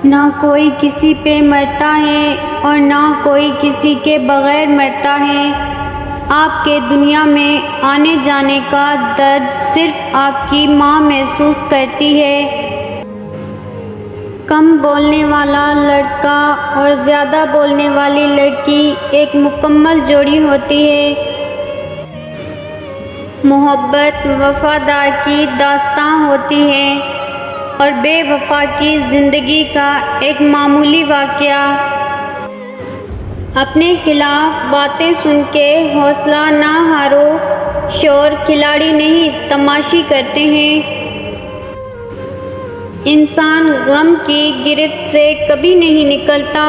نہ کوئی کسی پہ مرتا ہے اور نہ کوئی کسی کے بغیر مرتا ہے۔ آپ کے دنیا میں آنے جانے کا درد صرف آپ کی ماں محسوس کرتی ہے۔ کم بولنے والا لڑکا اور زیادہ بولنے والی لڑکی ایک مکمل جوڑی ہوتی ہے۔ محبت وفادار کی داستان ہوتی ہے اور بے وفا کی زندگی کا ایک معمولی واقعہ۔ اپنے خلاف باتیں سن کے حوصلہ نہ ہارو، شور کھلاڑی نہیں تماشی کرتے ہیں۔ انسان غم کی گرفت سے کبھی نہیں نکلتا،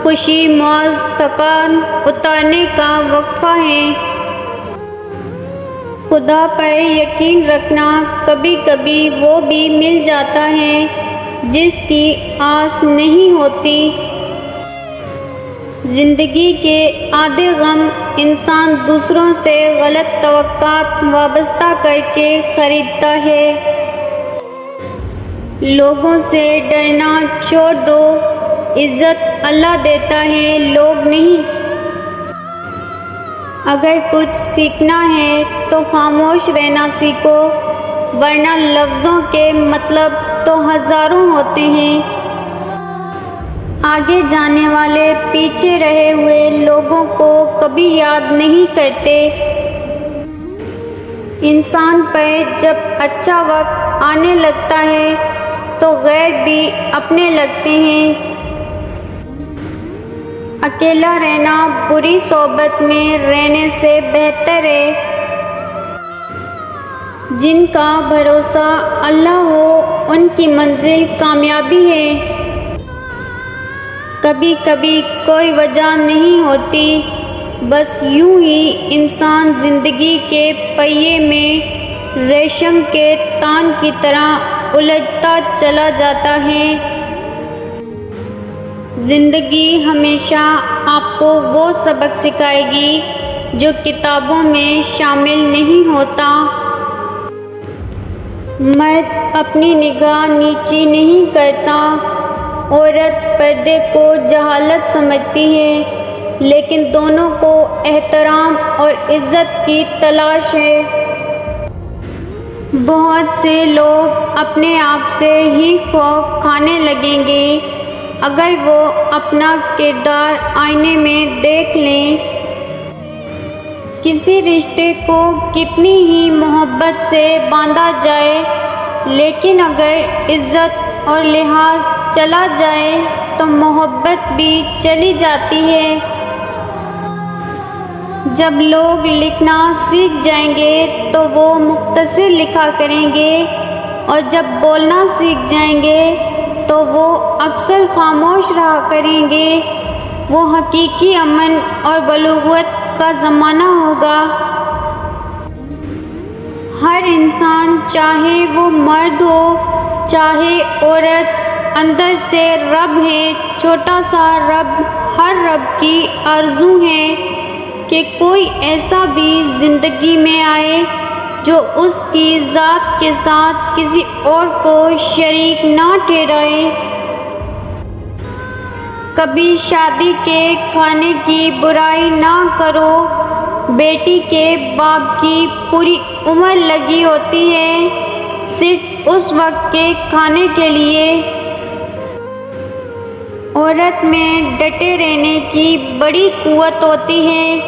خوشی موج تھکان اتارنے کا وقفہ ہے۔ خدا پر یقین رکھنا، کبھی کبھی وہ بھی مل جاتا ہے جس کی آس نہیں ہوتی۔ زندگی کے آدھے غم انسان دوسروں سے غلط توقعات وابستہ کر کے خریدتا ہے۔ لوگوں سے ڈرنا چھوڑ دو، عزت اللہ دیتا ہے، لوگ نہیں۔ اگر کچھ سیکھنا ہے تو خاموش رہنا سیکھو، ورنہ لفظوں کے مطلب تو ہزاروں ہوتے ہیں۔ آگے جانے والے پیچھے رہے ہوئے لوگوں کو کبھی یاد نہیں کرتے۔ انسان پر جب اچھا وقت آنے لگتا ہے تو غیر بھی اپنے لگتے ہیں۔ اکیلا رہنا بری صحبت میں رہنے سے بہتر ہے۔ جن کا بھروسہ اللہ ہو ان کی منزل کامیابی ہے۔ کبھی کبھی کوئی وجہ نہیں ہوتی، بس یوں ہی انسان زندگی کے پہیے میں ریشم کے تان کی طرح الجھتا چلا جاتا ہے۔ زندگی ہمیشہ آپ کو وہ سبق سکھائے گی جو کتابوں میں شامل نہیں ہوتا۔ مرد اپنی نگاہ نیچی نہیں کرتا، عورت پردے کو جہالت سمجھتی ہے، لیکن دونوں کو احترام اور عزت کی تلاش ہے۔ بہت سے لوگ اپنے آپ سے ہی خوف کھانے لگیں گے اگر وہ اپنا کردار آئینے میں دیکھ لیں۔ کسی رشتے کو کتنی ہی محبت سے باندھا جائے، لیکن اگر عزت اور لحاظ چلا جائے تو محبت بھی چلی جاتی ہے۔ جب لوگ لکھنا سیکھ جائیں گے تو وہ مختصر لکھا کریں گے، اور جب بولنا سیکھ جائیں گے تو وہ اکثر خاموش رہا کریں گے۔ وہ حقیقی امن اور بلوغت کا زمانہ ہوگا۔ ہر انسان، چاہے وہ مرد ہو چاہے عورت، اندر سے رب ہے، چھوٹا سا رب۔ ہر رب کی آرزو ہے کہ کوئی ایسا بھی زندگی میں آئے جو اس کی ذات کے ساتھ کسی اور کو شریک نہ ٹھہرائے۔ کبھی شادی کے کھانے کی برائی نہ کرو، بیٹی کے باپ کی پوری عمر لگی ہوتی ہے صرف اس وقت کے کھانے کے لیے۔ عورت میں ڈٹے رہنے کی بڑی قوت ہوتی ہے۔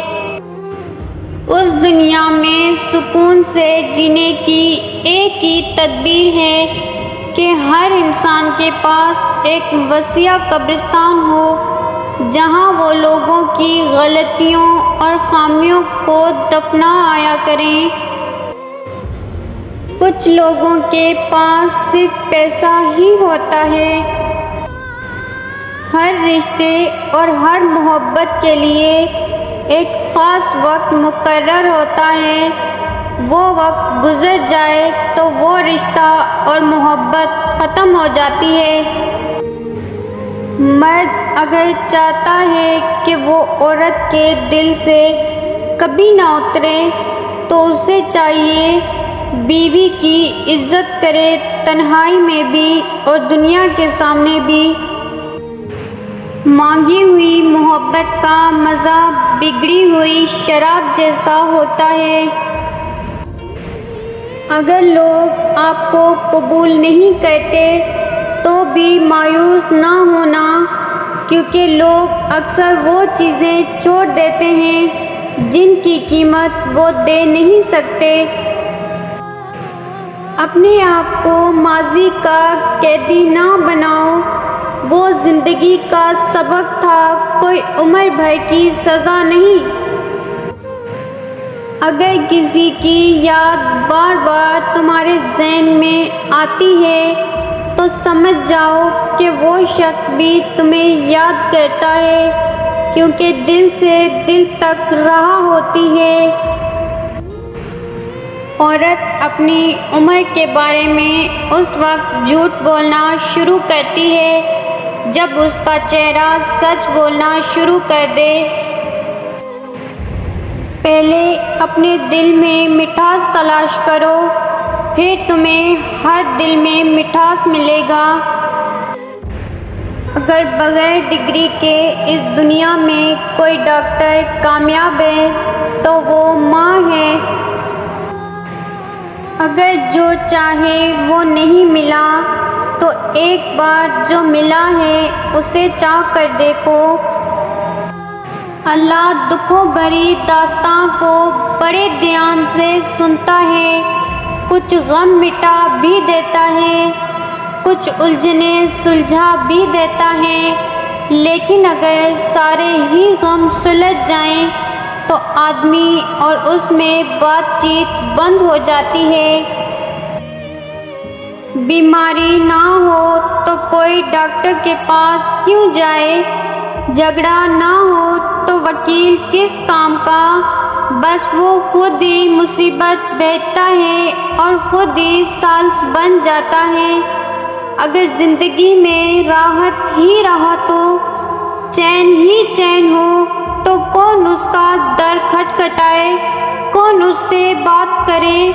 اس دنیا میں سکون سے جینے کی ایک ہی تدبیر ہے کہ ہر انسان کے پاس ایک وسیع قبرستان ہو جہاں وہ لوگوں کی غلطیوں اور خامیوں کو دفنا آیا کریں۔ کچھ لوگوں کے پاس صرف پیسہ ہی ہوتا ہے۔ ہر رشتے اور ہر محبت کے لیے ایک خاص وقت مقرر ہوتا ہے۔ وہ وقت گزر جائے تو وہ رشتہ اور محبت ختم ہو جاتی ہے۔ مرد اگر چاہتا ہے کہ وہ عورت کے دل سے کبھی نہ اترے تو اسے چاہیے بیوی کی عزت کرے، تنہائی میں بھی اور دنیا کے سامنے بھی۔ مانگی ہوئی محبت کا مزہ بگڑی ہوئی شراب جیسا ہوتا ہے۔ اگر لوگ آپ کو قبول نہیں کرتے تو بھی مایوس نہ ہونا، کیونکہ لوگ اکثر وہ چیزیں چھوڑ دیتے ہیں جن کی قیمت وہ دے نہیں سکتے۔ اپنے آپ کو ماضی کا قیدی نہ بناؤ، وہ زندگی کا سبق تھا، کوئی عمر بھر کی سزا نہیں۔ اگر کسی کی یاد بار بار تمہارے ذہن میں آتی ہے تو سمجھ جاؤ کہ وہ شخص بھی تمہیں یاد کرتا ہے، کیونکہ دل سے دل تک رہا ہوتی ہے۔ عورت اپنی عمر کے بارے میں اس وقت جھوٹ بولنا شروع کرتی ہے جب اس کا چہرہ سچ بولنا شروع کر دے۔ پہلے اپنے دل میں مٹھاس تلاش کرو، پھر تمہیں ہر دل میں مٹھاس ملے گا۔ اگر بغیر ڈگری کے اس دنیا میں کوئی ڈاکٹر کامیاب ہے تو وہ ماں ہے۔ اگر جو چاہے وہ نہیں ملا تو ایک بار جو ملا ہے اسے چاہ کر دیکھو۔ اللہ دکھوں بھری داستان کو بڑے دھیان سے سنتا ہے، کچھ غم مٹا بھی دیتا ہے، کچھ الجھنیں سلجھا بھی دیتا ہے، لیکن اگر سارے ہی غم سلجھ جائیں تو آدمی اور اس میں بات چیت بند ہو جاتی ہے۔ بیماری نہ ہو تو کوئی ڈاکٹر کے پاس کیوں جائے؟ جھگڑا نہ ہو تو وکیل کس کام کا؟ بس وہ خود ہی مصیبت بھیجتا ہے اور خود ہی سالس بن جاتا ہے۔ اگر زندگی میں راحت ہی راحت ہو، چین ہی چین ہو تو کون اس کا در کھٹکھٹائے، کون اس سے بات کرے؟